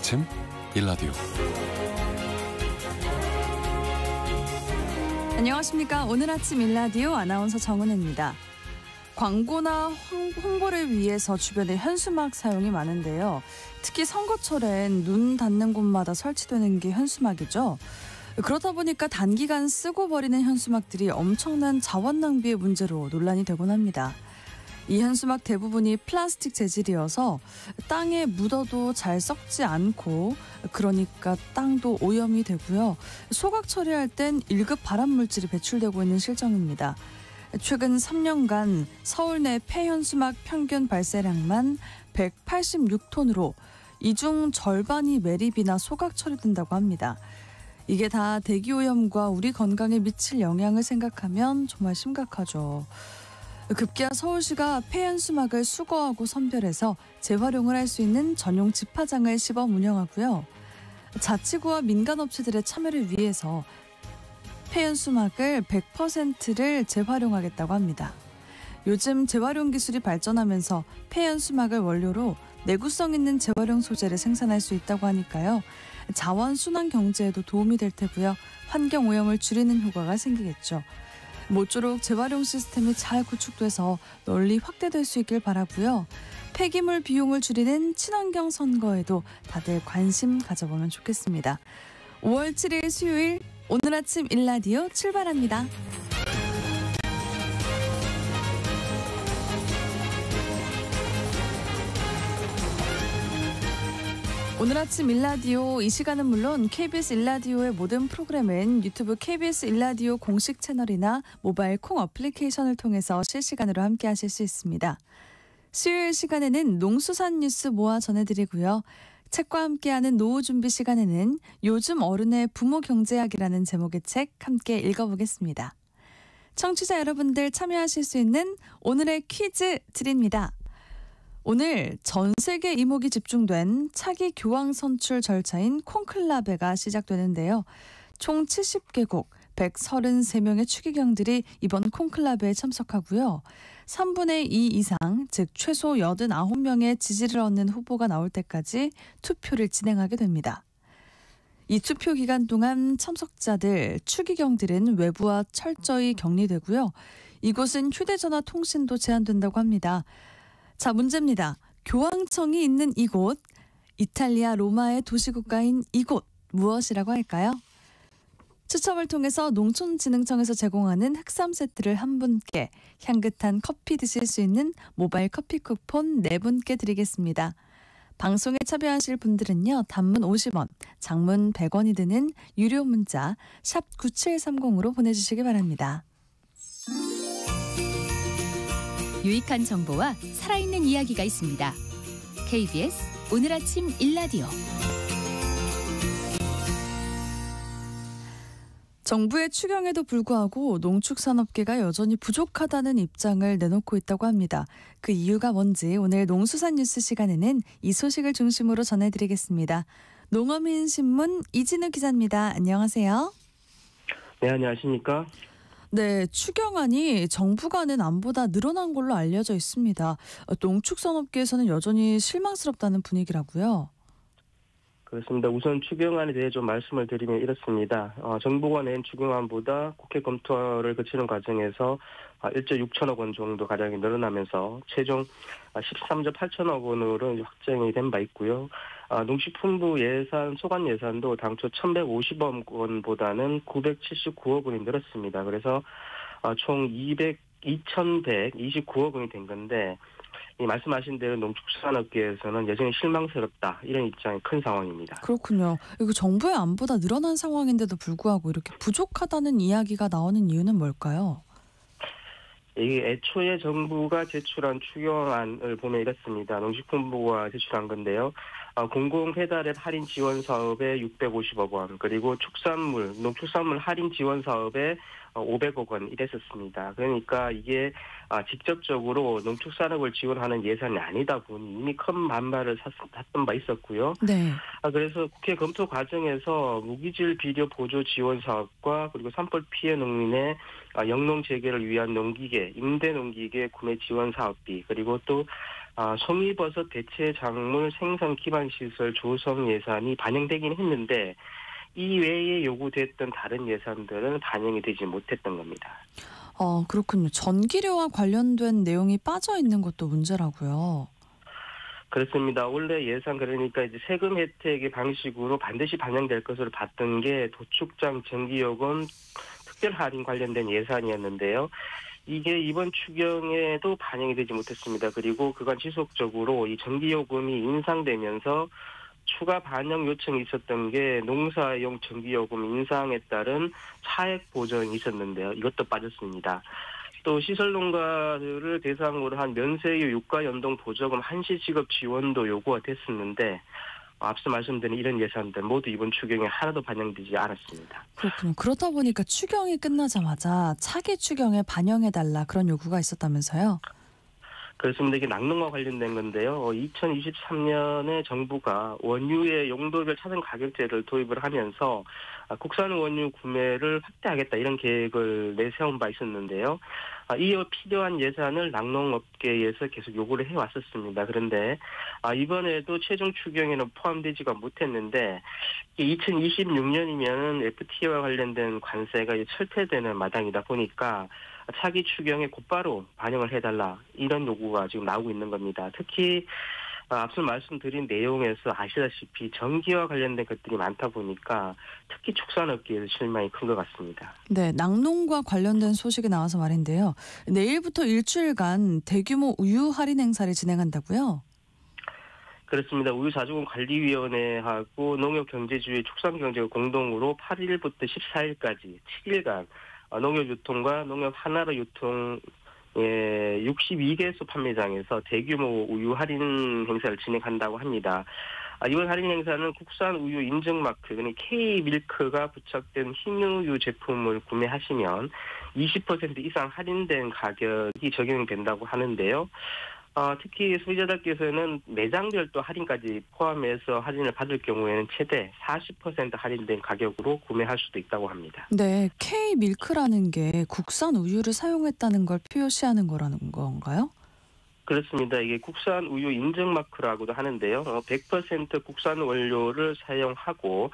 아침 일라디오. 안녕하십니까. 오늘 아침 일라디오 아나운서 정은혜입니다. 광고나 홍보를 위해서 주변에 현수막 사용이 많은데요. 특히 선거철엔 눈 닿는 곳마다 설치되는 게 현수막이죠. 그러다 보니까 단기간 쓰고 버리는 현수막들이 엄청난 자원 낭비의 문제로 논란이 되곤 합니다. 이 현수막 대부분이 플라스틱 재질이어서 땅에 묻어도 잘 썩지 않고, 그러니까 땅도 오염이 되고요. 소각 처리할 땐 1급 발암 물질이 배출되고 있는 실정입니다. 최근 3년간 서울 내 폐현수막 평균 발생량만 186톤으로 이 중 절반이 매립이나 소각 처리된다고 합니다. 이게 다 대기오염과 우리 건강에 미칠 영향을 생각하면 정말 심각하죠. 급기야 서울시가 폐현수막을 수거하고 선별해서 재활용을 할 수 있는 전용 집화장을 시범 운영하고요. 자치구와 민간업체들의 참여를 위해서 폐현수막을 100%를 재활용하겠다고 합니다. 요즘 재활용 기술이 발전하면서 폐현수막을 원료로 내구성 있는 재활용 소재를 생산할 수 있다고 하니까요. 자원 순환 경제에도 도움이 될 테고요. 환경 오염을 줄이는 효과가 생기겠죠. 모쪼록 재활용 시스템이 잘 구축돼서 널리 확대될 수 있길 바라고요. 폐기물 비용을 줄이는 친환경 선거에도 다들 관심 가져보면 좋겠습니다. 5월 7일 수요일 오늘 아침 일라디오 출발합니다. 오늘 아침 일라디오, 이 시간은 물론 KBS 일라디오의 모든 프로그램은 유튜브 KBS 일라디오 공식 채널이나 모바일 콩 어플리케이션을 통해서 실시간으로 함께 하실 수 있습니다. 수요일 시간에는 농수산 뉴스 모아 전해드리고요. 책과 함께하는 노후 준비 시간에는 요즘 어른의 부모 경제학이라는 제목의 책 함께 읽어보겠습니다. 청취자 여러분들 참여하실 수 있는 오늘의 퀴즈 드립니다. 오늘 전 세계 이목이 집중된 차기 교황 선출 절차인 콘클라베가 시작되는데요. 총 70개국 133명의 추기경들이 이번 콘클라베에 참석하고요. 3분의 2 이상, 즉 최소 89명의 지지를 얻는 후보가 나올 때까지 투표를 진행하게 됩니다. 이 투표 기간 동안 참석자들, 추기경들은 외부와 철저히 격리되고요. 이곳은 휴대전화 통신도 제한된다고 합니다. 자, 문제입니다. 교황청이 있는 이곳, 이탈리아 로마의 도시국가인 이곳, 무엇이라고 할까요? 추첨을 통해서 농촌진흥청에서 제공하는 흑삼 세트를 한 분께, 향긋한 커피 드실 수 있는 모바일 커피 쿠폰 4분께 드리겠습니다. 방송에 참여하실 분들은요, 단문 50원, 장문 100원이 드는 유료 문자 샵 9730으로 보내주시기 바랍니다. 유익한 정보와 살아있는 이야기가 있습니다. KBS 오늘 아침 일라디오. 정부의 추경에도 불구하고 농축산업계가 여전히 부족하다는 입장을 내놓고 있다고 합니다. 그 이유가 뭔지 오늘 농수산 뉴스 시간에는 이 소식을 중심으로 전해드리겠습니다. 농어민신문 이진우 기자입니다. 안녕하세요. 네, 안녕하십니까? 네, 추경안이 정부가 낸 안보다 늘어난 걸로 알려져 있습니다. 농축산업계에서는 여전히 실망스럽다는 분위기라고요. 그렇습니다. 우선 추경안에 대해 좀 말씀을 드리면 이렇습니다. 정부가 낸 추경안보다 국회 검토를 거치는 과정에서 1조 6천억 원 정도 가량이 늘어나면서 최종 13조 8천억 원으로 확정이 된 바 있고요. 농식품부 예산, 소관 예산도 당초 1,150억 원보다는 979억 원이 늘었습니다. 그래서 총 2,129억 원이 된 건데, 이 말씀하신 대로 농축산업계에서는 여전히 실망스럽다, 이런 입장이 큰 상황입니다. 그렇군요. 이거 정부의 안보다 늘어난 상황인데도 불구하고 이렇게 부족하다는 이야기가 나오는 이유는 뭘까요? 이게 애초에 정부가 제출한 추경안을 보면 이렇습니다. 농식품부가 제출한 건데요. 공공배달앱 할인 지원 사업에 650억 원, 그리고 농축산물 할인 지원 사업에 500억 원 이랬었습니다. 그러니까 이게 직접적으로 농축산업을 지원하는 예산이 아니다 보니 이미 큰 반발을 샀던 바 있었고요. 네. 그래서 국회 검토 과정에서 무기질 비료 보조 지원 사업과 그리고 산불 피해 농민의 영농 재개를 위한 농기계, 임대 농기계 구매 지원 사업비, 그리고 또 송이버섯 대체 작물 생산 기반 시설 조성 예산이 반영되긴 했는데 이 외에 요구됐던 다른 예산들은 반영이 되지 못했던 겁니다. 그렇군요. 전기료와 관련된 내용이 빠져 있는 것도 문제라고요. 그렇습니다. 원래 예산 그러니까 이제 세금 혜택의 방식으로 반드시 반영될 것으로 봤던 게 도축장 전기요금 특별 할인 관련된 예산이었는데요. 이게 이번 추경에도 반영이 되지 못했습니다. 그리고 그간 지속적으로 이 전기요금이 인상되면서 추가 반영 요청이 있었던 게 농사용 전기요금 인상에 따른 차액 보전이 있었는데요. 이것도 빠졌습니다. 또 시설농가를 대상으로 한 면세유 유가 연동 보조금 한시 지급 지원도 요구가 됐었는데 앞서 말씀드린 이런 예산들 모두 이번 추경에 하나도 반영되지 않았습니다. 그렇군요. 그렇다 보니까 추경이 끝나자마자 차기 추경에 반영해달라 그런 요구가 있었다면서요? 그렇습니다. 이게 낙농과 관련된 건데요. 2023년에 정부가 원유의 용도별 차등 가격제를 도입을 하면서 국산 원유 구매를 확대하겠다 이런 계획을 내세운 바 있었는데요. 이어 필요한 예산을 낙농업계에서 계속 요구를 해왔었습니다. 그런데 이번에도 최종 추경에는 포함되지가 못했는데 2026년이면 FTA와 관련된 관세가 철폐되는 마당이다 보니까 차기 추경에 곧바로 반영을 해달라 이런 요구가 지금 나오고 있는 겁니다. 특히 앞서 말씀드린 내용에서 아시다시피 전기와 관련된 것들이 많다 보니까 특히 축산업계에서 실망이 큰 것 같습니다. 네, 낙농과 관련된 소식이 나와서 말인데요. 내일부터 일주일간 대규모 우유 할인 행사를 진행한다고요? 그렇습니다. 우유자주공관리위원회하고 농협경제주의 축산경제가 공동으로 8일부터 14일까지 7일간 농협유통과 농협 하나로 유통 62개소 판매장에서 대규모 우유 할인 행사를 진행한다고 합니다. 이번 할인 행사는 국산 우유 인증 마크, 그러니까 K-밀크가 부착된 흰우유 제품을 구매하시면 20% 이상 할인된 가격이 적용된다고 하는데요. 특히 소비자들께서는 매장별도 할인까지 포함해서 할인을 받을 경우에는 최대 40% 할인된 가격으로 구매할 수도 있다고 합니다. 네, K-밀크라는 게 국산 우유를 사용했다는 걸 표시하는 거라는 건가요? 그렇습니다. 이게 국산 우유 인증 마크라고도 하는데요. 100% 국산 원료를 사용하고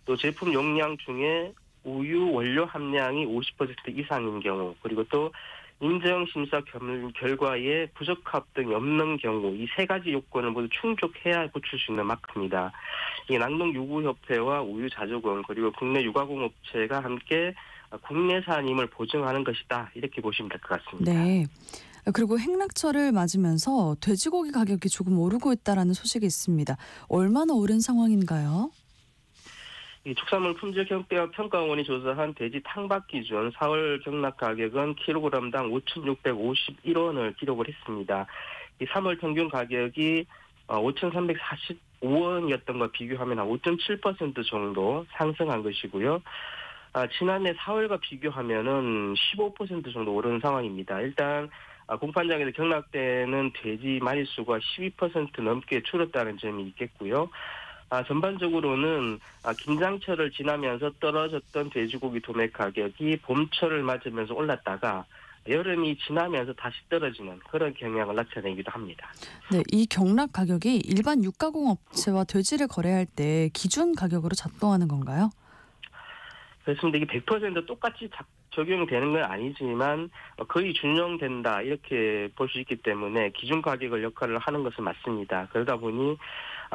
또 제품 용량 중에 우유 원료 함량이 50% 이상인 경우 그리고 또 인증 심사 결과에 부적합 등이 없는 경우 이 세 가지 요건을 모두 충족해야 붙일 수 있는 마크입니다. 이 낙농유구협회와 우유자주공 그리고 국내 유가공업체가 함께 국내산임을 보증하는 것이다 이렇게 보시면 될 것 같습니다. 네. 그리고 행락철을 맞으면서 돼지고기 가격이 조금 오르고 있다라는 소식이 있습니다. 얼마나 오른 상황인가요? 이 축산물 품질 평가원이 조사한 돼지 탕박 기준 4월 경락 가격은 킬로그램당 5,651원을 기록을 했습니다. 이 3월 평균 가격이 5,345원이었던 거 비교하면 한 5.7% 정도 상승한 것이고요. 지난해 4월과 비교하면은 15% 정도 오른 상황입니다. 일단 공판장에서 경락되는 돼지 마리수가 12% 넘게 줄었다는 점이 있겠고요. 전반적으로는 김장철을 지나면서 떨어졌던 돼지고기 도매 가격이 봄철을 맞으면서 올랐다가 여름이 지나면서 다시 떨어지는 그런 경향을 나타내기도 합니다. 네, 이 경락 가격이 일반 육가공업체와 돼지를 거래할 때 기준 가격으로 작동하는 건가요? 그렇습니다. 이게 100% 똑같이 적용되는 건 아니지만 거의 준용된다 이렇게 볼 수 있기 때문에 기준 가격을 역할을 하는 것은 맞습니다. 그러다 보니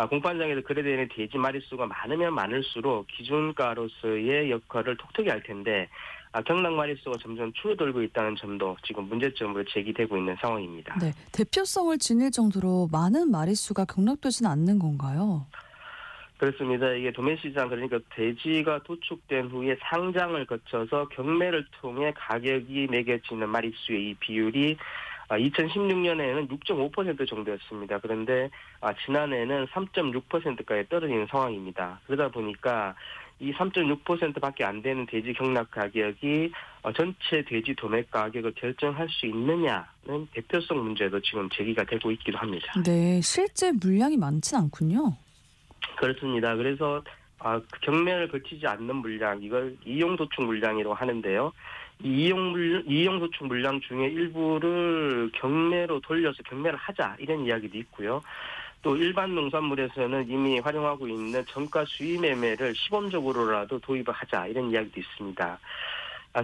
공판장에서 거래되는 돼지 마리수가 많으면 많을수록 기준가로서의 역할을 톡톡히 할 텐데 경락 마리수가 점점 줄어들고 있다는 점도 지금 문제점으로 제기되고 있는 상황입니다. 네, 대표성을 지닐 정도로 많은 마리수가 경락되지는 않는 건가요? 그렇습니다. 이게 도매시장 그러니까 돼지가 도축된 후에 상장을 거쳐서 경매를 통해 가격이 매겨지는 마리수의 이 비율이 2016년에는 6.5% 정도였습니다. 그런데 지난해는 3.6%까지 떨어지는 상황입니다. 그러다 보니까 이 3.6%밖에 안 되는 돼지 경락 가격이 전체 돼지 도매 가격을 결정할 수 있느냐는 대표성 문제도 지금 제기가 되고 있기도 합니다. 네, 실제 물량이 많진 않군요. 그렇습니다. 그래서 경매를 거치지 않는 물량, 이걸 이용 도축 물량이라고 하는데요. 이용소축 물량 중에 일부를 경매로 돌려서 경매를 하자 이런 이야기도 있고요. 또 일반 농산물에서는 이미 활용하고 있는 정가 수입 매매를 시범적으로라도 도입을 하자 이런 이야기도 있습니다.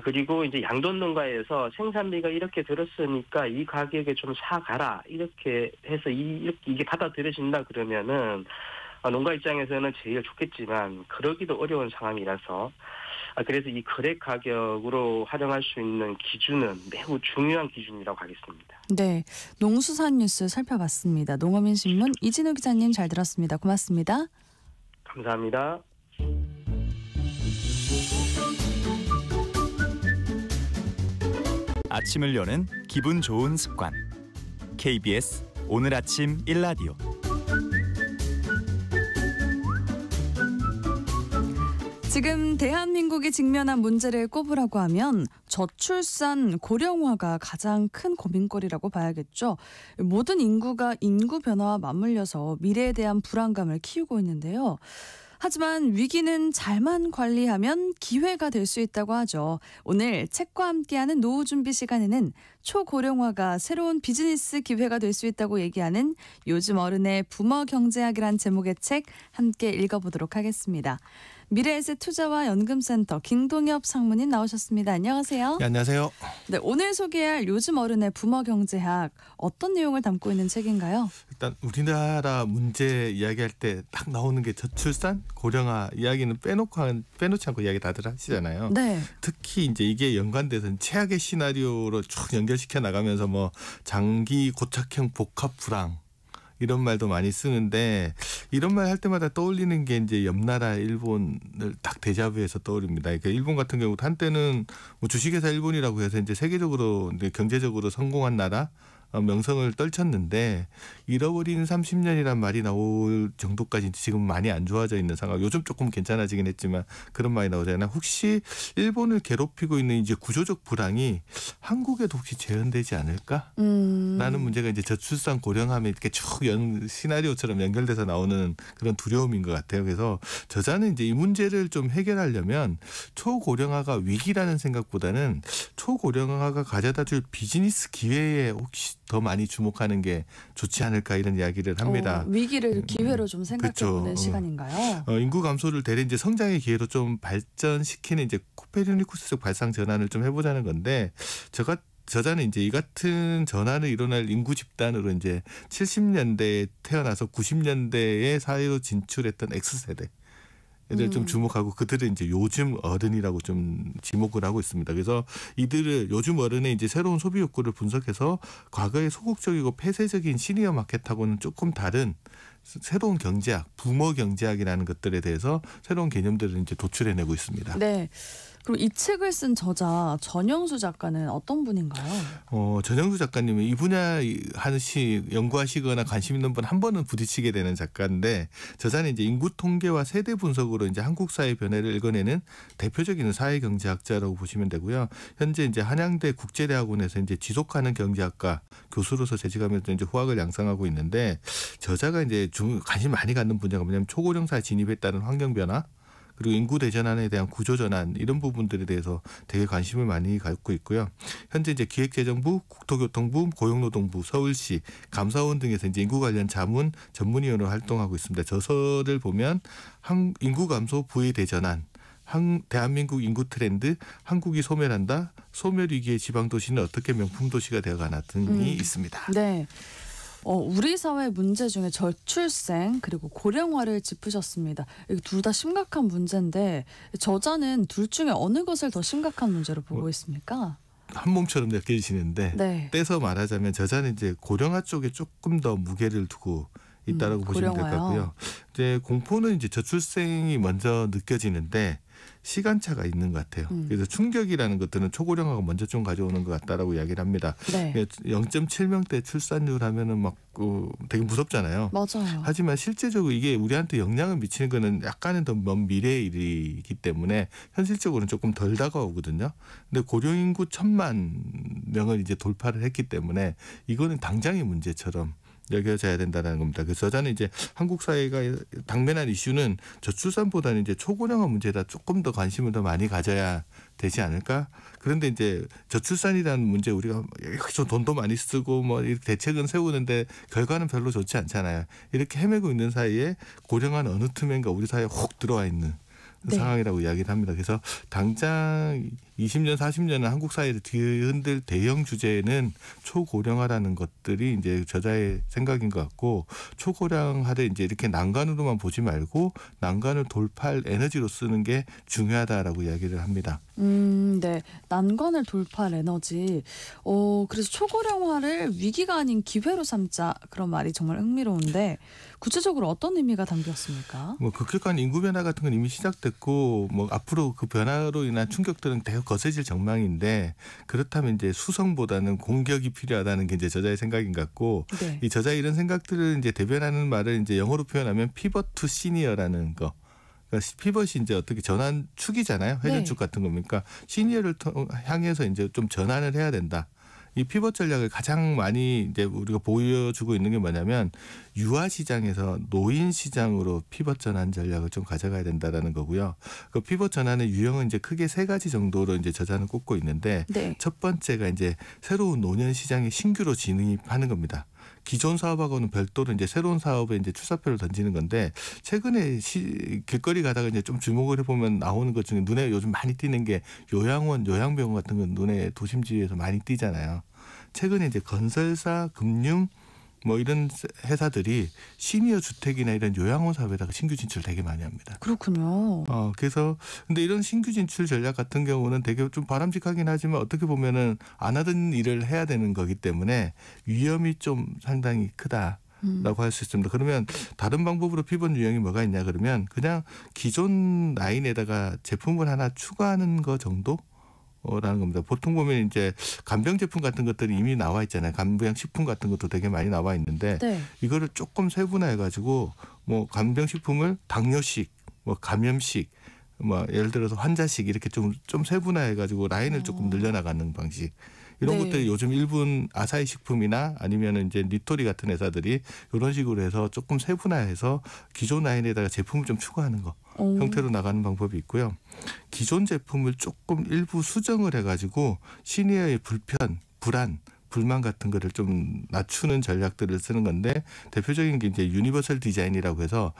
그리고 이제 양돈 농가에서 생산비가 이렇게 들었으니까 이 가격에 좀 사가라 이렇게 해서 이게 받아들여진다 그러면은 농가 입장에서는 제일 좋겠지만 그러기도 어려운 상황이라서 그래서 이 거래 가격으로 활용할 수 있는 기준은 매우 중요한 기준이라고 하겠습니다. 네, 농수산 뉴스 살펴봤습니다. 농어민신문 이진우 기자님 잘 들었습니다. 고맙습니다. 감사합니다. 아침을 여는 기분 좋은 습관. KBS 오늘 아침 일라디오. 지금 대한민국이 직면한 문제를 꼽으라고 하면 저출산 고령화가 가장 큰 고민거리라고 봐야겠죠. 모든 인구가 인구 변화와 맞물려서 미래에 대한 불안감을 키우고 있는데요. 하지만 위기는 잘만 관리하면 기회가 될 수 있다고 하죠. 오늘 책과 함께하는 노후 준비 시간에는 초고령화가 새로운 비즈니스 기회가 될 수 있다고 얘기하는 요즘 어른의 부모 경제학이란 제목의 책 함께 읽어보도록 하겠습니다. 미래에셋 투자와 연금센터 김동엽 상무님 나오셨습니다. 안녕하세요. 네, 안녕하세요. 네, 오늘 소개할 요즘 어른의 부모 경제학 어떤 내용을 담고 있는 책인가요? 일단 우리나라 문제 이야기할 때 딱 나오는 게 저출산, 고령화 이야기는 빼놓지 않고 이야기 다들 하시잖아요. 네. 특히 이제 이게 연관돼서 최악의 시나리오로 쭉 연결시켜 나가면서 뭐 장기 고착형 복합 불황 이런 말도 많이 쓰는데 이런 말 할 때마다 떠올리는 게 이제 옆나라 일본을 딱 데자뷰해서 떠오릅니다. 그러니까 일본 같은 경우도 한때는 뭐 주식회사 일본이라고 해서 이제 세계적으로 이제 경제적으로 성공한 나라 명성을 떨쳤는데 잃어버린 30년이란 말이 나올 정도까지 지금 많이 안 좋아져 있는 상황. 요즘 조금 괜찮아지긴 했지만 그런 말이 나오잖아요. 혹시 일본을 괴롭히고 있는 이제 구조적 불황이 한국에도 혹시 재현되지 않을까? 라는 문제가 이제 저출산 고령화에 이렇게 쭉 시나리오처럼 연결돼서 나오는 그런 두려움인 것 같아요. 그래서 저자는 이제 이 문제를 좀 해결하려면 초고령화가 위기라는 생각보다는 초고령화가 가져다 줄 비즈니스 기회에 혹시 더 많이 주목하는 게 좋지 않을까 이런 이야기를 합니다. 위기를 기회로 좀 생각해보는 시간인가요? 인구 감소를 대리 이제 성장의 기회로 좀 발전시키는 이제 코페르니쿠스적 발상 전환을 좀 해보자는 건데 저자는 이제 이 같은 전환을 일어날 인구 집단으로 이제 70년대에 태어나서 90년대에 사회로 진출했던 X세대. 를 좀 주목하고 그들은 이제 요즘 어른이라고 좀 지목을 하고 있습니다. 그래서 이들을 요즘 어른의 이제 새로운 소비 욕구를 분석해서 과거의 소극적이고 폐쇄적인 시니어 마켓하고는 조금 다른 새로운 경제학, 부모 경제학이라는 것들에 대해서 새로운 개념들을 이제 도출해내고 있습니다. 네. 그럼 이 책을 쓴 저자 전영수 작가는 어떤 분인가요? 전영수 작가님은 이 분야 연구하시거나 관심 있는 분 한 번은 부딪히게 되는 작가인데 저자는 이제 인구 통계와 세대 분석으로 이제 한국 사회 변화를 읽어내는 대표적인 사회 경제학자라고 보시면 되고요. 현재 이제 한양대 국제대학원에서 이제 지속가능 경제학과 교수로서 재직하면서 이제 후학을 양성하고 있는데 저자가 이제 관심 많이 갖는 분야가 뭐냐면 초고령 사회 진입에 따른 환경 변화. 그리고 인구 대전환에 대한 구조 전환 이런 부분들에 대해서 되게 관심을 많이 갖고 있고요. 현재 이제 기획재정부, 국토교통부, 고용노동부, 서울시, 감사원 등에서 이제 인구 관련 자문 전문위원으로 활동하고 있습니다. 저서를 보면 인구 감소, 부의 대전환, 대한민국 인구 트렌드, 한국이 소멸한다, 소멸 위기의 지방 도시는 어떻게 명품 도시가 되어가나 등이 있습니다. 네. 우리 사회 문제 중에 저출생 그리고 고령화를 짚으셨습니다. 둘 다 심각한 문제인데 저자는 둘 중에 어느 것을 더 심각한 문제로 보고 있습니까? 한 몸처럼 느껴지시는데 네. 떼서 말하자면 저자는 이제 고령화 쪽에 조금 더 무게를 두고 있다라고 보시면 될 것 같고요. 이제 공포는 이제 저출생이 먼저 느껴지는데 시간차가 있는 것 같아요. 그래서 충격이라는 것들은 초고령화가 먼저 좀 가져오는 것 같다라고 이야기를 합니다. 네. 0.7명대 출산율 하면은 막 되게 무섭잖아요. 맞아요. 하지만 실제적으로 이게 우리한테 영향을 미치는 거는 약간은 더 먼 미래의 일이기 때문에 현실적으로는 조금 덜 다가오거든요. 근데 고령 인구 1,000만 명을 이제 돌파를 했기 때문에 이거는 당장의 문제처럼 여겨져야 된다는 겁니다. 그래서 저자는 이제 한국 사회가 당면한 이슈는 저출산보다는 이제 초고령화 문제에다 조금 더 관심을 더 많이 가져야 되지 않을까? 그런데 이제 저출산이라는 문제 우리가 좀 돈도 많이 쓰고 뭐 이렇게 대책은 세우는데 결과는 별로 좋지 않잖아요. 이렇게 헤매고 있는 사이에 고령화는 어느 틈엔가 우리 사회에 혹 들어와 있는 네. 상황이라고 이야기를 합니다. 그래서 당장 20년, 40년은 한국 사회를 뒤흔들 대형 주제는 초고령화라는 것들이 이제 저자의 생각인 것 같고, 초고령화를 이제 이렇게 난관으로만 보지 말고 난관을 돌파할 에너지로 쓰는 게 중요하다라고 이야기를 합니다. 네. 난관을 돌파할 에너지. 그래서 초고령화를 위기가 아닌 기회로 삼자, 그런 말이 정말 흥미로운데 구체적으로 어떤 의미가 담겼습니까? 뭐 급격한 인구 변화 같은 건 이미 시작됐고, 뭐 앞으로 그 변화로 인한 충격들은 대거 거세질 전망인데, 그렇다면 이제 수성보다는 공격이 필요하다는 게 이제 저자의 생각인 것 같고, 네. 이 저자의 이런 생각들을 이제 대변하는 말을 이제 영어로 표현하면 피벗 투 시니어라는 거. 그러니까 피벗이 이제 어떻게 전환 축이잖아요. 회전축 같은 겁니까? 시니어를 향해서 이제 좀 전환을 해야 된다. 이 피벗 전략을 가장 많이 이제 우리가 보여주고 있는 게 뭐냐면, 유아 시장에서 노인 시장으로 피벗 전환 전략을 좀 가져가야 된다라는 거고요. 그 피벗 전환의 유형은 이제 크게 3가지 정도로 이제 저자는 꼽고 있는데, 네. 첫 번째가 이제 새로운 노년 시장에 신규로 진입하는 겁니다. 기존 사업하고는 별도로 이제 새로운 사업에 이제 출사표를 던지는 건데, 최근에 길거리 가다가 이제 좀 주목을 해보면 나오는 것 중에 눈에 요즘 많이 띄는 게 요양원, 요양병원 같은 건 눈에 도심지에서 많이 띄잖아요. 최근에 이제 건설사, 금융 뭐 이런 회사들이 시니어 주택이나 이런 요양원 사업에다가 신규 진출 되게 많이 합니다. 그렇군요. 그래서 근데 이런 신규 진출 전략 같은 경우는 되게 좀 바람직하긴 하지만, 어떻게 보면은 안 하던 일을 해야 되는 거기 때문에 위험이 좀 상당히 크다라고 할 수 있습니다. 그러면 다른 방법으로 피벗 유형이 뭐가 있냐 그러면, 그냥 기존 라인에다가 제품을 하나 추가하는 거 정도? 라는 겁니다. 보통 보면 이제 간병 제품 같은 것들이 이미 나와 있잖아요. 간병 식품 같은 것도 되게 많이 나와 있는데, 네. 이거를 조금 세분화해 가지고 뭐 간병 식품을 당뇨식, 뭐 감염식, 뭐 예를 들어서 환자식 이렇게 좀 세분화해 가지고 라인을 조금 늘려나가는 방식. 이런 네. 것들이 요즘 일본 아사히 식품이나 아니면 이제 니토리 같은 회사들이 이런 식으로 해서 조금 세분화해서 기존 라인에다가 제품을 좀 추가하는 거 형태로 나가는 방법이 있고요. 기존 제품을 조금 일부 수정을 해가지고 시니어의 불편, 불안, 불만 같은 거를 좀 낮추는 전략들을 쓰는 건데, 대표적인 게 이제 유니버설 디자인이라고 해서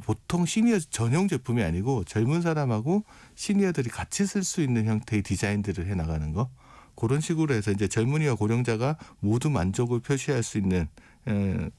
보통 시니어 전용 제품이 아니고 젊은 사람하고 시니어들이 같이 쓸 수 있는 형태의 디자인들을 해 나가는 거. 그런 식으로 해서 이제 젊은이와 고령자가 모두 만족을 표시할 수 있는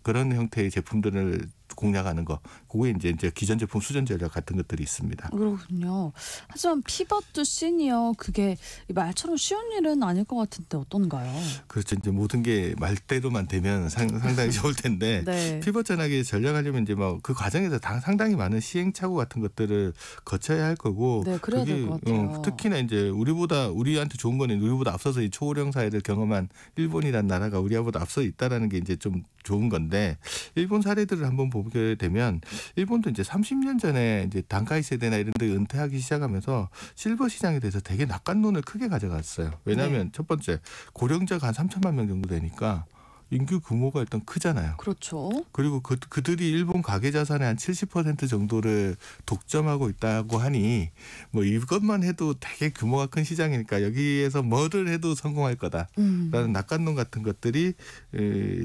그런 형태의 제품들을 공략하는 거. 그게 이제 기존 제품 수정 전략 같은 것들이 있습니다. 그렇군요. 하지만 피벗 투 시니어, 그게 말처럼 쉬운 일은 아닐 것 같은데 어떤가요? 그렇죠. 이제 모든 게 말대로만 되면 상당히 좋을 텐데, 네. 피벗 전략에 전략하려면 이제 뭐 그 과정에서 상당히 많은 시행착오 같은 것들을 거쳐야 할 거고, 네, 그래야 될 것 같아요. 특히나 이제 우리한테 좋은 거는 우리보다 앞서서 이 초고령 사회를 경험한 일본이라는 나라가 우리보다 앞서 있다라는 게 이제 좀 좋은 건데, 일본 사례들을 한번 보게 되면, 일본도 이제 30년 전에 이제 단카이 세대나 이런 데 은퇴하기 시작하면서 실버 시장에 대해서 되게 낙관론을 크게 가져갔어요. 왜냐하면 첫 번째, 고령자가 한 3천만 명 정도 되니까 인구 규모가 일단 크잖아요. 그렇죠. 그리고 그들이 일본 가계 자산의 한 70% 정도를 독점하고 있다고 하니, 뭐 이것만 해도 되게 규모가 큰 시장이니까 여기에서 뭐를 해도 성공할 거다라는 낙관론 같은 것들이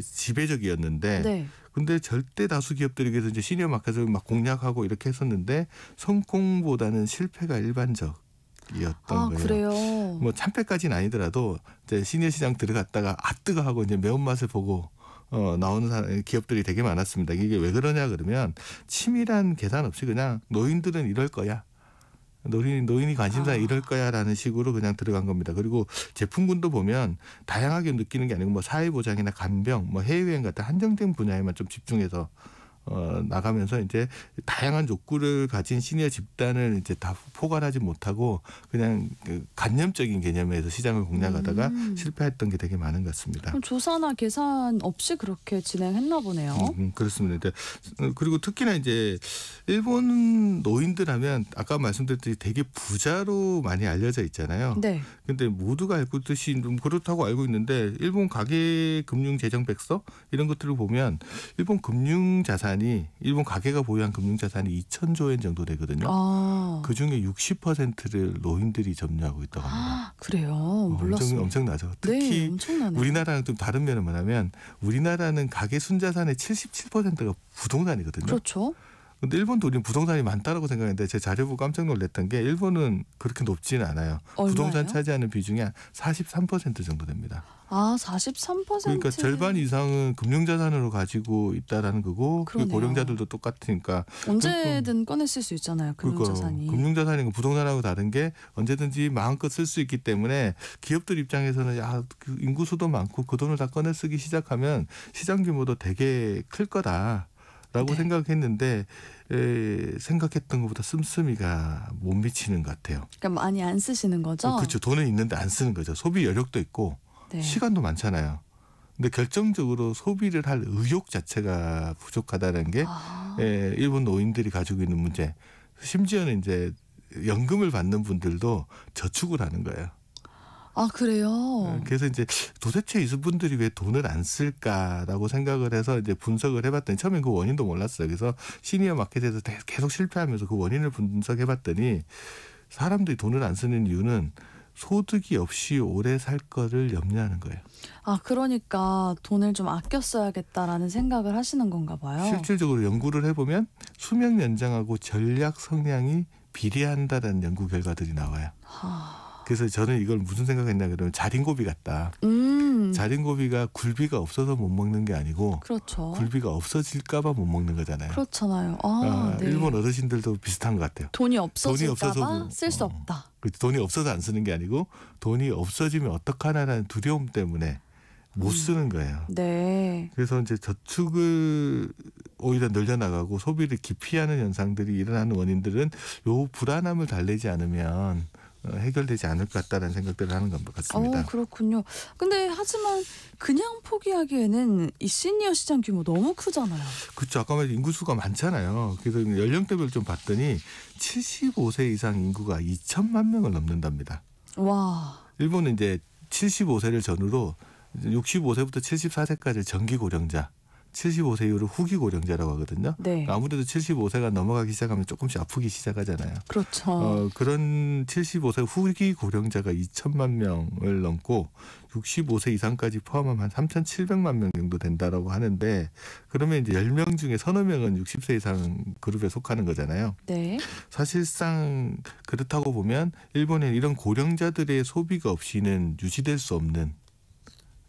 지배적이었는데, 네. 근데 절대 다수 기업들이 그래서 이제 시니어 마켓을 막 공략하고 이렇게 했었는데, 성공보다는 실패가 일반적. 이었던 거예요. 그래요. 뭐 참패까지는 아니더라도 이제 시니어 시장 들어갔다가 뜨거 하고 이제 매운맛을 보고 나오는 기업들이 되게 많았습니다. 이게 왜 그러냐 그러면, 치밀한 계산 없이 그냥 노인들은 이럴 거야. 노인이 관심사 이럴 거야라는 식으로 그냥 들어간 겁니다. 그리고 제품군도 보면 다양하게 느끼는 게 아니고, 뭐 사회보장이나 간병, 뭐 해외여행 같은 한정된 분야에만 좀 집중해서 나가면서 이제 다양한 욕구를 가진 시니어 집단을 이제 다 포괄하지 못하고 그냥 그 간념적인 개념에서 시장을 공략하다가 실패했던 게 되게 많은 것 같습니다. 그럼 조사나 계산 없이 그렇게 진행했나 보네요. 그렇습니다. 그리고 특히나 이제 일본 노인들 하면 아까 말씀드렸듯이 되게 부자로 많이 알려져 있잖아요. 네. 근데 모두가 알고 있듯이 좀 그렇다고 알고 있는데 일본 가계금융재정백서 이런 것들을 보면 일본 금융자산이 일본 가계가 보유한 금융자산이 2,000조 엔 정도 되거든요. 아. 그중에 60%를 노인들이 점유하고 있다고 합니다. 그래요? 몰랐어요. 엄청나죠. 네, 특히 엄청나네요. 우리나라랑 좀 다른 면은 뭐냐면 우리나라는 가계 순자산의 77%가 부동산이거든요. 그렇죠. 근데 일본도 우리는 부동산이 많다라고 생각했는데 제 자료 보고 깜짝 놀랐던 게 일본은 그렇게 높지는 않아요. 얼마예요? 부동산 차지하는 비중이 한 43% 정도 됩니다. 아, 43%. 그러니까 절반 이상은 금융자산으로 가지고 있다라는 거고 그러네요. 고령자들도 똑같으니까 언제든 꺼냈을 수 있잖아요. 금융자산이. 금융자산이 부동산하고 다른 게 언제든지 마음껏 쓸 수 있기 때문에 기업들 입장에서는 그 인구수도 많고 그 돈을 다 꺼내 쓰기 시작하면 시장 규모도 되게 클 거다. 라고 네. 생각했는데 생각했던 것보다 씀씀이가 못 미치는 것 같아요. 그러니까 많이 안 쓰시는 거죠? 그렇죠. 돈은 있는데 안 쓰는 거죠. 소비 여력도 있고 네. 시간도 많잖아요. 근데 결정적으로 소비를 할 의욕 자체가 부족하다는 게 일본 노인들이 가지고 있는 문제. 심지어는 이제 연금을 받는 분들도 저축을 하는 거예요. 아, 그래요? 그래서 이제 도대체 이분들이 왜 돈을 안 쓸까라고 생각을 해서 이제 분석을 해봤더니 처음엔 그 원인도 몰랐어요. 그래서 시니어 마켓에서 계속 실패하면서 그 원인을 분석해봤더니 사람들이 돈을 안 쓰는 이유는 소득이 없이 오래 살 거를 염려하는 거예요. 아, 그러니까 돈을 좀 아껴 써야겠다라는 생각을 하시는 건가 봐요. 실질적으로 연구를 해보면 수명 연장하고 전략 성향이 비례한다는 연구 결과들이 나와요. 그래서 저는 이걸 무슨 생각했냐 그러면 자린고비 같다. 자린고비가 굴비가 없어서 못 먹는 게 아니고 그렇죠. 굴비가 없어질까 봐 못 먹는 거잖아요. 그렇잖아요. 네. 네. 일본 어르신들도 비슷한 것 같아요. 돈이 없어질까 없어서 봐 쓸 수 없다. 돈이 없어서 안 쓰는 게 아니고 돈이 없어지면 어떡하나라는 두려움 때문에 못 쓰는 거예요. 네. 그래서 이제 저축을 오히려 늘려나가고 소비를 기피하는 현상들이 일어나는 원인들은 요 불안함을 달래지 않으면 해결되지 않을 것 같다는 생각들을 하는 것 같습니다. 그렇군요. 근데 하지만 그냥 포기하기에는 이 시니어 시장 규모 너무 크잖아요. 그렇죠. 아까 말한 인구수가 많잖아요. 그래서 연령대별 좀 봤더니 75세 이상 인구가 2천만 명을 넘는답니다. 와. 일본은 이제 75세를 전후로 65세부터 74세까지 정기 고령자, 75세 이후로 후기 고령자라고 하거든요. 네. 아무래도 75세가 넘어가기 시작하면 조금씩 아프기 시작하잖아요. 그렇죠. 그런 75세 후기 고령자가 2천만 명을 넘고 65세 이상까지 포함하면 한 3,700만 명 정도 된다라고 하는데 그러면 이제 10명 중에 서너 명은 60세 이상 그룹에 속하는 거잖아요. 네. 사실상 그렇다고 보면 일본은 이런 고령자들의 소비가 없이는 유지될 수 없는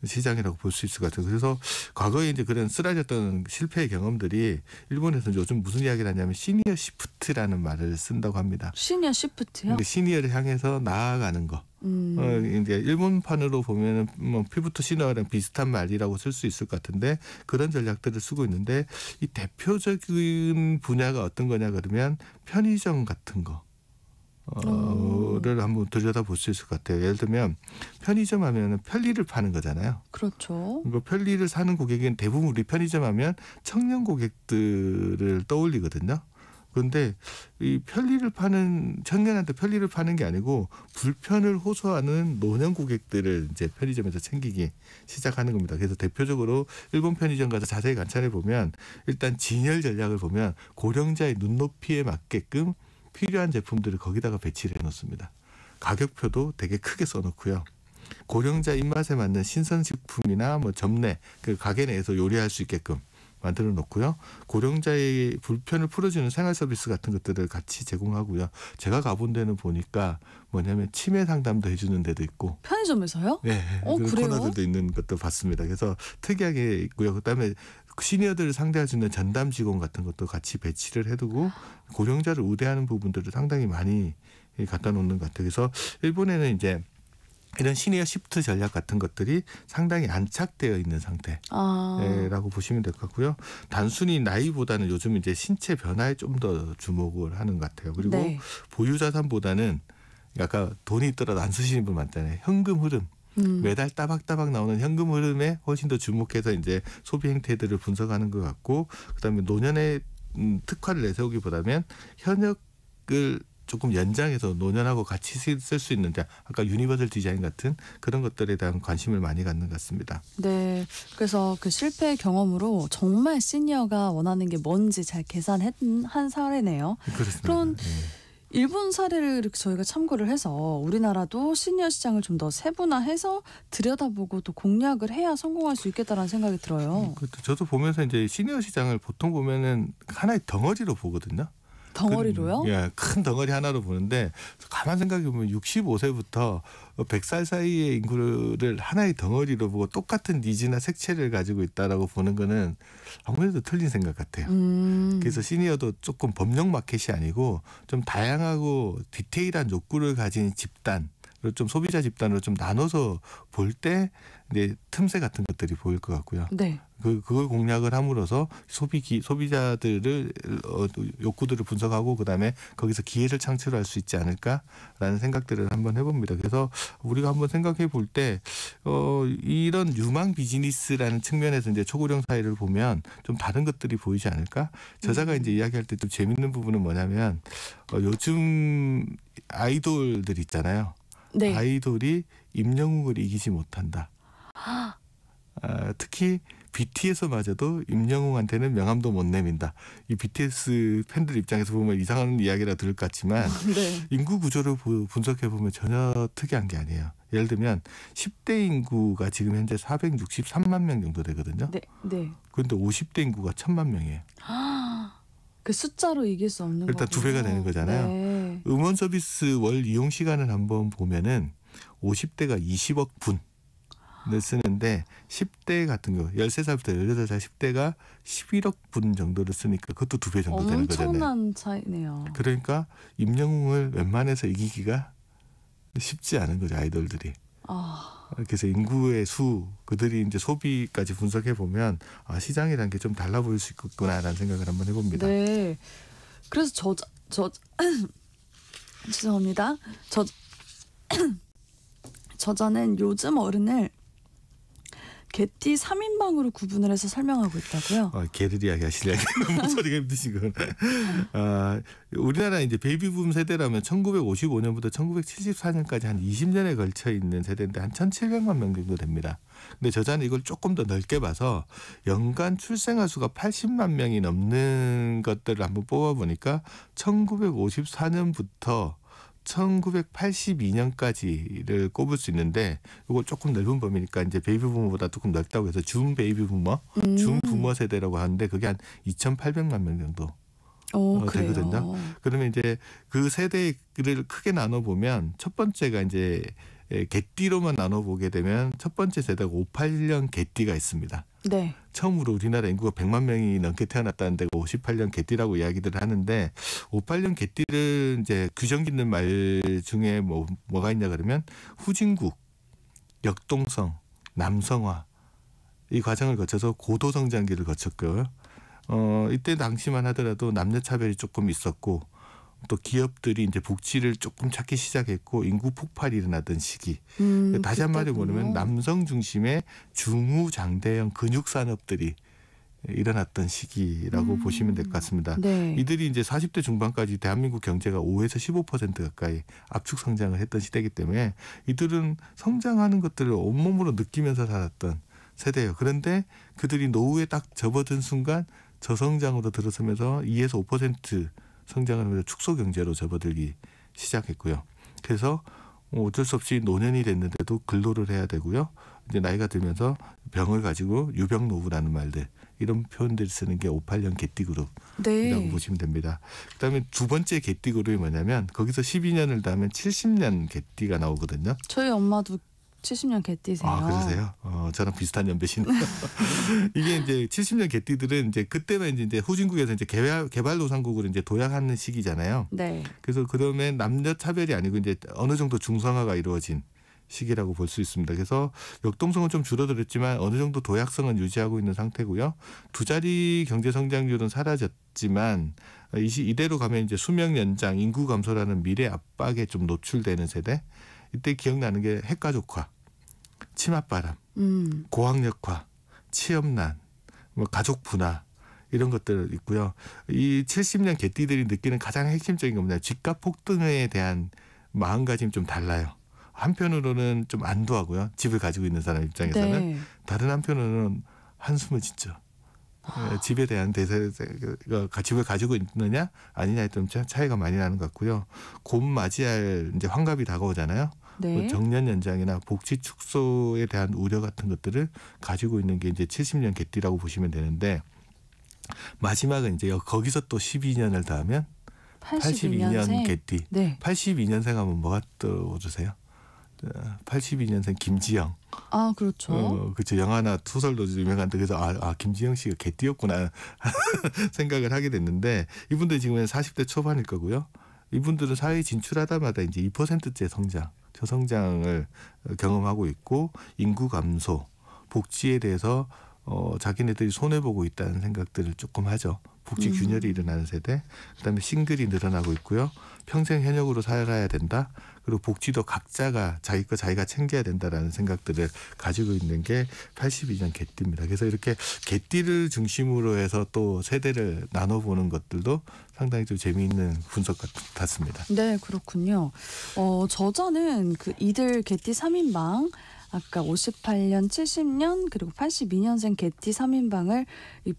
시장이라고 볼 수 있을 것 같아요. 그래서 과거에 이제 그런 쓰라렸던 실패의 경험들이 일본에서는 요즘 무슨 이야기를 하냐면 시니어 시프트라는 말을 쓴다고 합니다. 시니어 시프트요? 근데 시니어를 향해서 나아가는 거. 이제 일본판으로 보면은 뭐 피부터 시니어랑 비슷한 말이라고 쓸 수 있을 것 같은데 그런 전략들을 쓰고 있는데 이 대표적인 분야가 어떤 거냐 그러면 편의점 같은 거. 를 한번 들여다볼 수 있을 것 같아요. 예를 들면 편의점 하면 편리를 파는 거잖아요. 그렇죠. 편리를 사는 고객은 대부분 우리 편의점 하면 청년 고객들을 떠올리거든요. 그런데 이 편리를 파는 청년한테 편리를 파는 게 아니고 불편을 호소하는 노년 고객들을 이제 편의점에서 챙기기 시작하는 겁니다. 그래서 대표적으로 일본 편의점 가서 자세히 관찰해 보면 일단 진열 전략을 보면 고령자의 눈높이에 맞게끔 필요한 제품들을 거기다가 배치를 해놓습니다. 가격표도 되게 크게 써놓고요. 고령자 입맛에 맞는 신선식품이나 뭐 점내 그 가게 내에서 요리할 수 있게끔 만들어 놓고요. 고령자의 불편을 풀어주는 생활 서비스 같은 것들을 같이 제공하고요. 제가 가본 데는 보니까 뭐냐면 치매 상담도 해주는 데도 있고. 편의점에서요? 네. 그런 그래요? 코너들도 있는 것도 봤습니다. 그래서 특이하게 있고요. 그다음에 시니어들을 상대할 수 있는 전담 직원 같은 것도 같이 배치를 해두고 고령자를 우대하는 부분들을 상당히 많이 갖다 놓는 것 같아요. 그래서 일본에는 이제 이런 시니어 시프트 전략 같은 것들이 상당히 안착되어 있는 상태라고 보시면 될 것 같고요. 단순히 나이보다는 요즘 이제 신체 변화에 좀 더 주목을 하는 것 같아요. 그리고 네. 보유 자산보다는 아까 돈이 있더라도 안 쓰시는 분 많잖아요. 현금 흐름. 매달 따박따박 나오는 현금 흐름에 훨씬 더 주목해서 이제 소비 행태들을 분석하는 것 같고, 그다음에 노년에 특화를 내세우기보다는 현역을 조금 연장해서 노년하고 같이 쓸 수 있는, 아까 유니버설 디자인 같은 그런 것들에 대한 관심을 많이 갖는 것 같습니다. 네. 그래서 그 실패 경험으로 정말 시니어가 원하는 게 뭔지 잘 계산한 사례네요. 그렇습니다. 그런 네. 일본 사례를 이렇게 저희가 참고를 해서 우리나라도 시니어 시장을 좀 더 세분화해서 들여다보고 또 공략을 해야 성공할 수 있겠다라는 생각이 들어요. 저도 보면서 이제 시니어 시장을 보통 보면은 하나의 덩어리로 보거든요. 덩어리로요? 예, 큰 덩어리 하나로 보는데 가만 생각해 보면 65세부터 100살 사이의 인구를 하나의 덩어리로 보고 똑같은 니즈나 색채를 가지고 있다라고 보는 거는 아무래도 틀린 생각 같아요. 그래서 시니어도 조금 법령 마켓이 아니고 좀 다양하고 디테일한 욕구를 가진 집단, 좀 소비자 집단으로 좀 나눠서 볼 때 이제 틈새 같은 것들이 보일 것 같고요. 네. 그걸 공략을 함으로써 소비자들을 욕구들을 분석하고 그다음에 거기서 기회를 창출할 수 있지 않을까라는 생각들을 한번 해봅니다. 그래서 우리가 한번 생각해 볼 때 이런 유망 비즈니스라는 측면에서 이제 초고령 사회를 보면 좀 다른 것들이 보이지 않을까? 저자가 이제 이야기할 때 좀 재밌는 부분은 뭐냐면 요즘 아이돌들 있잖아요. 네. 아이돌이 임영웅을 이기지 못한다. 특히 BTS마저도 임영웅한테는 명함도 못 내민다. 이 BTS 팬들 입장에서 보면 이상한 이야기라 들을 것 같지만 네. 인구 구조를 분석해 보면 전혀 특이한 게 아니에요. 예를 들면 10대 인구가 지금 현재 463만 명 정도 되거든요. 네. 네. 그런데 50대 인구가 1,000만 명이에요. 그 숫자로 이길 수 없는 거고. 일단 2배가 되는 거잖아요. 네. 음원 서비스 월 이용 시간을 한번 보면은 50대가 20억 분을 쓰는데 10대 같은 경우 13살부터 18살 10대가 11억 분 정도를 쓰니까 그것도 2배 정도 되는 거잖아요. 엄청난 차이네요. 그러니까 임영웅을 웬만해서 이기기가 쉽지 않은 거죠, 아이돌들이. 그래서 인구의 그들이 이제 소비까지 분석해 보면 시장이라는 게 좀 달라 보일 수 있겠구나라는 생각을 한번 해봅니다. 네. 그래서 죄송합니다. 저자는 요즘 어른을 개띠 3인방으로 구분을 해서 설명하고 있다고요. 개들 이야기 하시려고 목소리가 힘드신 건. 우리나라 이제 베이비붐 세대라면 1955년부터 1974년까지 한 20년에 걸쳐 있는 세대인데 한 1,700만 명 정도 됩니다. 근데 저자는 이걸 조금 더 넓게 봐서 연간 출생아 수가 80만 명이 넘는 것들을 한번 뽑아보니까 1954년부터 1982년까지를 꼽을 수 있는데 이거 조금 넓은 범위니까 이제 베이비부머보다 조금 넓다고 해서 준 베이비부머, 준 부머 세대라고 하는데 그게 한 2,800만 명 정도 되거든요. 그러면 이제 그 세대를 크게 나눠 보면 첫 번째가 이제 개띠로만 나눠 보게 되면 첫 번째 세대가 58년 개띠가 있습니다. 네. 처음으로 우리나라 인구가 100만 명이 넘게 태어났다는 데가 58년 개띠라고 이야기들을 하는데 58년 개띠를 이제 규정 짓는 말 중에 뭐가 있냐 그러면 후진국, 역동성, 남성화 이 과정을 거쳐서 고도 성장기를 거쳤고요. 이때 당시만 하더라도 남녀 차별이 조금 있었고 또 기업들이 이제 복지를 조금 찾기 시작했고 인구 폭발이 일어나던 시기. 다시 한마디로 보면 남성 중심의 중후장대형 근육 산업들이 일어났던 시기라고 보시면 될 것 같습니다. 네. 이들이 이제 40대 중반까지 대한민국 경제가 5에서 15% 가까이 압축 성장을 했던 시대이기 때문에 이들은 성장하는 것들을 온몸으로 느끼면서 살았던 세대예요. 그런데 그들이 노후에 딱 접어든 순간 저성장으로 들어서면서 2에서 5% 성장을 하면서 축소 경제로 접어들기 시작했고요. 그래서 어쩔 수 없이 노년이 됐는데도 근로를 해야 되고요. 이제 나이가 들면서 병을 가지고 유병노후라는 말들 이런 표현들을 쓰는 게 58년 개띠 그룹이라고 보시면 됩니다. 그다음에 두 번째 개띠 그룹이 뭐냐면 거기서 12년을 더하면 70년 개띠가 나오거든요. 저희 엄마도 70년 개띠세요. 그러세요? 저랑 비슷한 연배시네요. 이게 이제 70년 개띠들은 이제 그때만 이제 후진국에서 이제 개발도상국으로 이제 도약하는 시기잖아요. 네. 그래서 그다음에 남녀 차별이 아니고 이제 어느 정도 중성화가 이루어진 시기라고 볼 수 있습니다. 그래서 역동성은 좀 줄어들었지만 어느 정도 도약성은 유지하고 있는 상태고요. 두 자리 경제 성장률은 사라졌지만 이대로 가면 이제 수명 연장, 인구 감소라는 미래 압박에 좀 노출되는 세대. 이때 기억나는 게 핵가족화, 치맛바람, 고학력화, 취업난, 뭐 가족 분화 이런 것들 있고요. 이 70년 개띠들이 느끼는 가장 핵심적인 겁니다. 집값 폭등에 대한 마음가짐이 좀 달라요. 한편으로는 좀 안도하고요. 집을 가지고 있는 사람 입장에서는. 네. 다른 한편으로는 한숨을 짓죠. 집에 대한 집을 가지고 있느냐 아니냐에 좀 차이가 많이 나는 것 같고요. 곧 맞이할 이제 환갑이 다가오잖아요. 네. 정년 연장이나 복지 축소에 대한 우려 같은 것들을 가지고 있는 게 이제 70년 개띠라고 보시면 되는데 마지막은 이제 거기서 또 12년을 더하면 82년 개띠. 네. 82년생 하면 뭐가 떠오르세요? 82년생 김지영. 아, 그렇죠. 그렇죠. 영화나 소설도 유명한데 그래서 김지영 씨가 개띠였구나 생각을 하게 됐는데 이분들 지금 40대 초반일 거고요. 이분들은 사회에 진출하다마다 이제 2%째 성장, 저성장을 경험하고 있고 인구 감소, 복지에 대해서 자기네들이 손해보고 있다는 생각들을 조금 하죠. 복지 균열이 일어나는 세대. 그다음에 싱글이 늘어나고 있고요. 평생 현역으로 살아야 된다. 그리고 복지도 각자가 자기 거 자기가 챙겨야 된다라는 생각들을 가지고 있는 게 82년 개띠입니다. 그래서 이렇게 개띠를 중심으로 해서 또 세대를 나눠보는 것들도 상당히 좀 재미있는 분석 같습니다. 네, 그렇군요. 저자는 그 이들 개띠 3인방 아까 58년, 70년 그리고 82년생 개띠 3인방을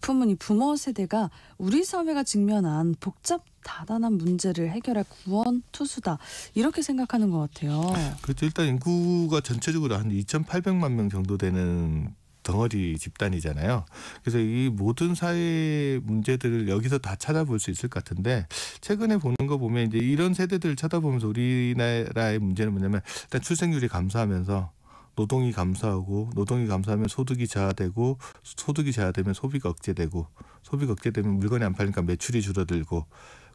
품은 이 부모 세대가 우리 사회가 직면한 복잡 다단한 문제를 해결할 구원 투수다 이렇게 생각하는 것 같아요. 그렇죠. 일단 인구가 전체적으로 한 2,800만 명 정도 되는 덩어리 집단이잖아요. 그래서 이 모든 사회 문제들을 여기서 다 찾아볼 수 있을 것 같은데 최근에 보는 거 보면 이제 이런 세대들을 쳐다보면서 우리나라의 문제는 뭐냐면 일단 출생률이 감소하면서 노동이 감소하고 노동이 감소하면 소득이 저하되고 소득이 저하되면 소비가 억제되고 소비가 억제되면 물건이 안 팔리니까 매출이 줄어들고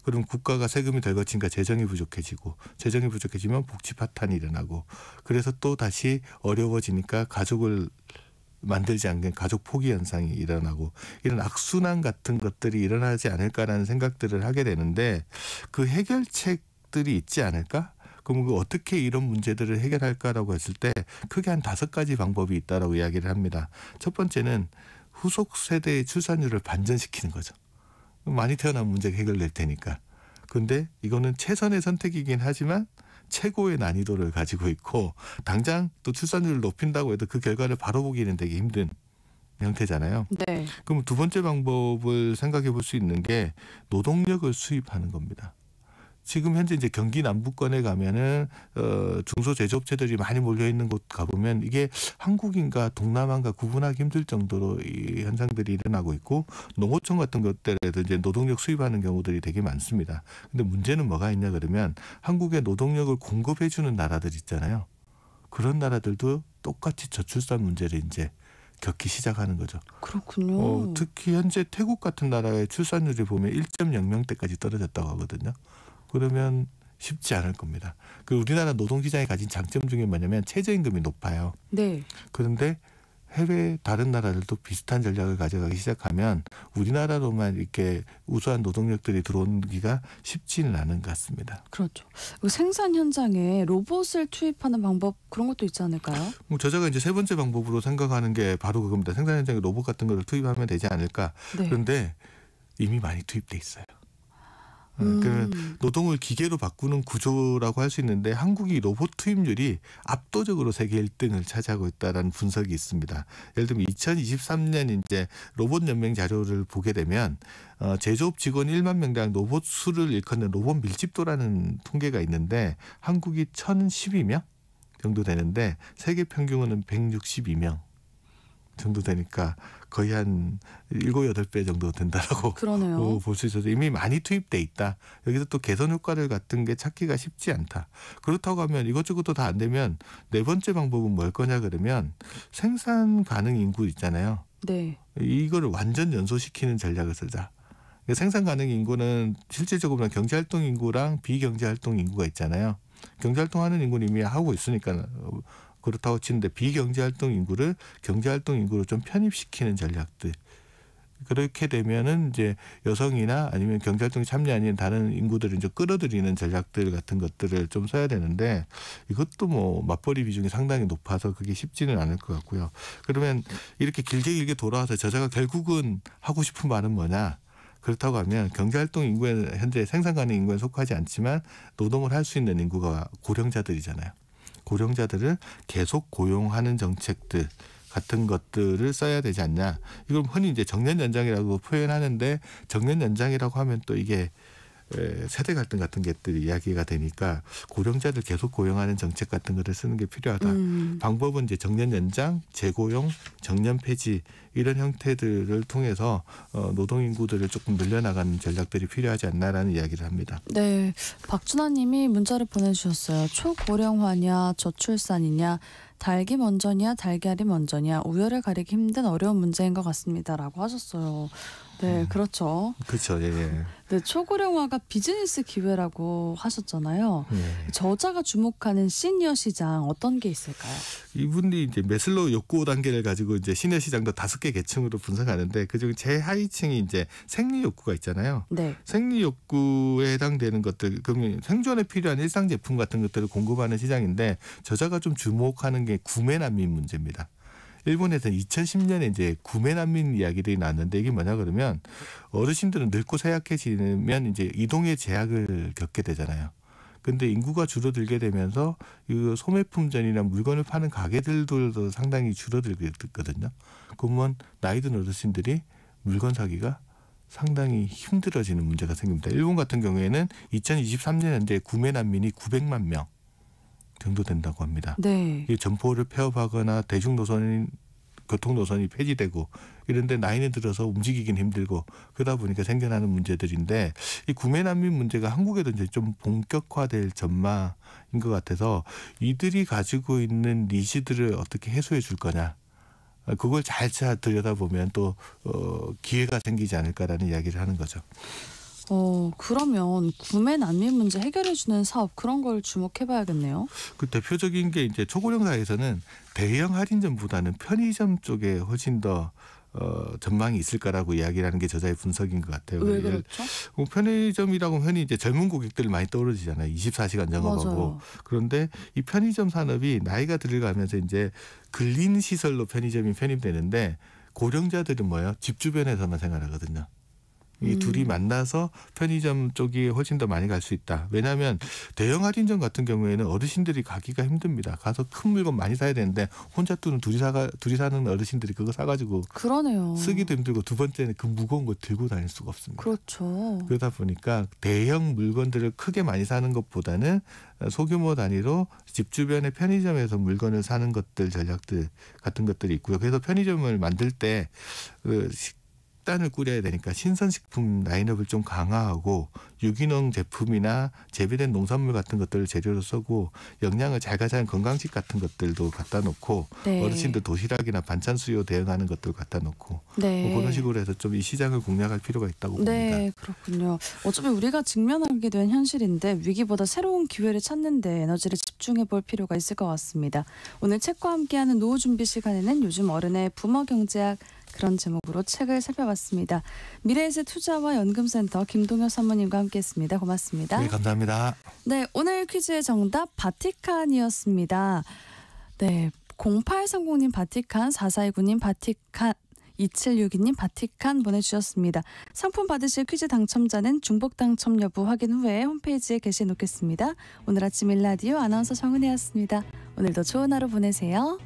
그럼 국가가 세금이 덜 거치니까 재정이 부족해지고 재정이 부족해지면 복지 파탄이 일어나고 그래서 또 다시 어려워지니까 가족을 만들지 않는 가족 포기 현상이 일어나고 이런 악순환 같은 것들이 일어나지 않을까라는 생각들을 하게 되는데 그 해결책들이 있지 않을까? 그럼 어떻게 이런 문제들을 해결할까라고 했을 때 크게 한 5가지 방법이 있다라고 이야기를 합니다. 첫 번째는 후속 세대의 출산율을 반전시키는 거죠. 많이 태어나면 문제가 해결될 테니까. 그런데 이거는 최선의 선택이긴 하지만 최고의 난이도를 가지고 있고 당장 또 출산율을 높인다고 해도 그 결과를 바로 보기는 되게 힘든 형태잖아요. 네. 그럼 두 번째 방법을 생각해 볼 수 있는 게 노동력을 수입하는 겁니다. 지금 현재 이제 경기 남부권에 가면은 중소제조업체들이 많이 몰려 있는 곳 가보면 이게 한국인과 동남아인가 구분하기 힘들 정도로 이 현상들이 일어나고 있고 농어촌 같은 것들에도 이제 노동력 수입하는 경우들이 되게 많습니다. 근데 문제는 뭐가 있냐 그러면 한국에 노동력을 공급해 주는 나라들 있잖아요. 그런 나라들도 똑같이 저출산 문제를 이제 겪기 시작하는 거죠. 그렇군요. 특히 현재 태국 같은 나라의 출산율을 보면 1.0명대까지 떨어졌다고 하거든요. 그러면 쉽지 않을 겁니다. 그 우리나라 노동시장이 가진 장점 중에 뭐냐면 최저임금이 높아요. 네. 그런데 해외 다른 나라들도 비슷한 전략을 가져가기 시작하면 우리나라로만 이렇게 우수한 노동력들이 들어오기가 쉽지는 않은 것 같습니다. 그렇죠. 생산 현장에 로봇을 투입하는 방법 그런 것도 있지 않을까요? 저자가 이제 세 번째 방법으로 생각하는 게 바로 그겁니다. 생산 현장에 로봇 같은 걸 투입하면 되지 않을까. 네. 그런데 이미 많이 투입돼 있어요. 그 노동을 기계로 바꾸는 구조라고 할 수 있는데 한국이 로봇 투입률이 압도적으로 세계 1등을 차지하고 있다는 분석이 있습니다. 예를 들면 2023년 이제 로봇 연맹 자료를 보게 되면 제조업 직원 1만 명당 로봇 수를 일컫는 로봇 밀집도라는 통계가 있는데 한국이 1,012명 정도 되는데 세계 평균은 162명. 정도 되니까 거의 한 7, 8배 정도 된다라고 그러네요. 볼 수 있어서 이미 많이 투입돼 있다. 여기서 또 개선 효과를 같은 게 찾기가 쉽지 않다. 그렇다고 하면 이것저것도 다 안 되면 네 번째 방법은 뭘 거냐 그러면 생산 가능 인구 있잖아요. 네. 이거를 완전 연소시키는 전략을 쓰자. 생산 가능 인구는 실질적으로 경제활동 인구랑 비경제활동 인구가 있잖아요. 경제활동하는 인구는 이미 하고 있으니까 그렇다고 치는데 비경제활동 인구를 경제활동 인구로 좀 편입시키는 전략들. 그렇게 되면은 이제 여성이나 아니면 경제활동에 참여 아닌 다른 인구들을 이제 끌어들이는 전략들 같은 것들을 좀 써야 되는데 이것도 뭐 맞벌이 비중이 상당히 높아서 그게 쉽지는 않을 것 같고요. 그러면 이렇게 길게 돌아와서 저자가 결국은 하고 싶은 말은 뭐냐? 그렇다고 하면 경제활동 인구에 현재 생산 가능 인구에 속하지 않지만 노동을 할 수 있는 인구가 고령자들이잖아요. 고령자들을 계속 고용하는 정책들 같은 것들을 써야 되지 않냐. 이걸 흔히 이제 정년 연장이라고 표현하는데 정년 연장이라고 하면 또 이게 세대 갈등 같은 것들이 이야기가 되니까 고령자들 계속 고용하는 정책 같은 것을 쓰는 게 필요하다. 방법은 이제 정년 연장, 재고용, 정년 폐지 이런 형태들을 통해서 노동 인구들을 조금 늘려나가는 전략들이 필요하지 않나라는 이야기를 합니다. 네, 박준하님이 문자를 보내주셨어요. 초고령화냐 저출산이냐 닭이 먼저냐 달걀이 먼저냐 우열을 가리기 힘든 어려운 문제인 것 같습니다라고 하셨어요. 네, 그렇죠. 그렇죠. 예. 네, 초고령화가 비즈니스 기회라고 하셨잖아요. 예. 저자가 주목하는 시니어 시장 어떤 게 있을까요? 이분이 이제 메슬로우 욕구 단계를 가지고 이제 시니어 시장도 5개 계층으로 분석하는데 그중 제하위층이 이제 생리 욕구가 있잖아요. 네. 생리 욕구에 해당되는 것들, 그러면 생존에 필요한 일상 제품 같은 것들을 공급하는 시장인데 저자가 좀 주목하는 게 구매 난민 문제입니다. 일본에서는 2010년에 이제 구매 난민 이야기들이 나왔는데 이게 뭐냐 그러면 어르신들은 늙고 쇠약해지면 이제 이동의 제약을 겪게 되잖아요. 근데 인구가 줄어들게 되면서 이 소매품점이나 물건을 파는 가게들도 상당히 줄어들게 됐거든요. 그러면 나이 든 어르신들이 물건 사기가 상당히 힘들어지는 문제가 생깁니다. 일본 같은 경우에는 2023년 현재 구매 난민이 900만 명 정도 된다고 합니다. 네. 이 점포를 폐업하거나 교통노선이 폐지되고 이런데 나이는 들어서 움직이긴 힘들고 그러다 보니까 생겨나는 문제들인데 이 구매 난민 문제가 한국에도 이제 좀 본격화될 전망인 것 같아서 이들이 가지고 있는 니즈들을 어떻게 해소해 줄 거냐. 그걸 잘 들여다보면 또 기회가 생기지 않을까라는 이야기를 하는 거죠. 그러면 구매 난민 문제 해결해주는 사업 그런 걸 주목해봐야겠네요. 그 대표적인 게 이제 초고령 사회에서는 대형 할인점보다는 편의점 쪽에 훨씬 더 전망이 있을 거라고 이야기를 하는 게 저자의 분석인 것 같아요. 왜 그렇죠? 편의점이라고 흔히 이제 젊은 고객들 많이 떠오르잖아요. 24시간 영업하고. 맞아요. 그런데 이 편의점 산업이 나이가 들어가면서 이제 근린 시설로 편의점이 편입되는데 고령자들은 뭐예요? 집 주변에서만 생활하거든요. 이 둘이 만나서 편의점 쪽이 훨씬 더 많이 갈 수 있다. 왜냐하면 대형 할인점 같은 경우에는 어르신들이 가기가 힘듭니다. 가서 큰 물건 많이 사야 되는데 혼자 또는 둘이 사는 어르신들이 그거 사가지고 그러네요. 쓰기도 힘들고 두 번째는 그 무거운 거 들고 다닐 수가 없습니다. 그렇죠. 그러다 보니까 대형 물건들을 크게 많이 사는 것보다는 소규모 단위로 집 주변의 편의점에서 물건을 사는 것들 전략들 같은 것들이 있고요. 그래서 편의점을 만들 때 식단을 꾸려야 되니까 신선식품 라인업을 좀 강화하고 유기농 제품이나 재배된 농산물 같은 것들을 재료로 쓰고 영양을 잘 가져간 건강식 같은 것들도 갖다 놓고 네. 어르신들 도시락이나 반찬 수요 대응하는 것들 갖다 놓고 네. 뭐 그런 식으로 해서 좀 이 시장을 공략할 필요가 있다고 봅니다. 네, 그렇군요. 어차피 우리가 직면하게 된 현실인데 위기보다 새로운 기회를 찾는 데 에너지를 집중해 볼 필요가 있을 것 같습니다. 오늘 책과 함께하는 노후 준비 시간에는 요즘 어른의 부모 경제학 그런 제목으로 책을 살펴봤습니다. 미래에셋 투자와 연금센터 김동혁 사모님과 함께했습니다. 고맙습니다. 네, 감사합니다. 네, 오늘 퀴즈의 정답 바티칸이었습니다. 네, 0830님 바티칸, 4429님 바티칸, 2762님 바티칸 보내주셨습니다. 상품 받으실 퀴즈 당첨자는 중복 당첨 여부 확인 후에 홈페이지에 게시해 놓겠습니다. 오늘 아침 일라디오 아나운서 정은혜였습니다. 오늘도 좋은 하루 보내세요.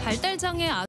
발달장애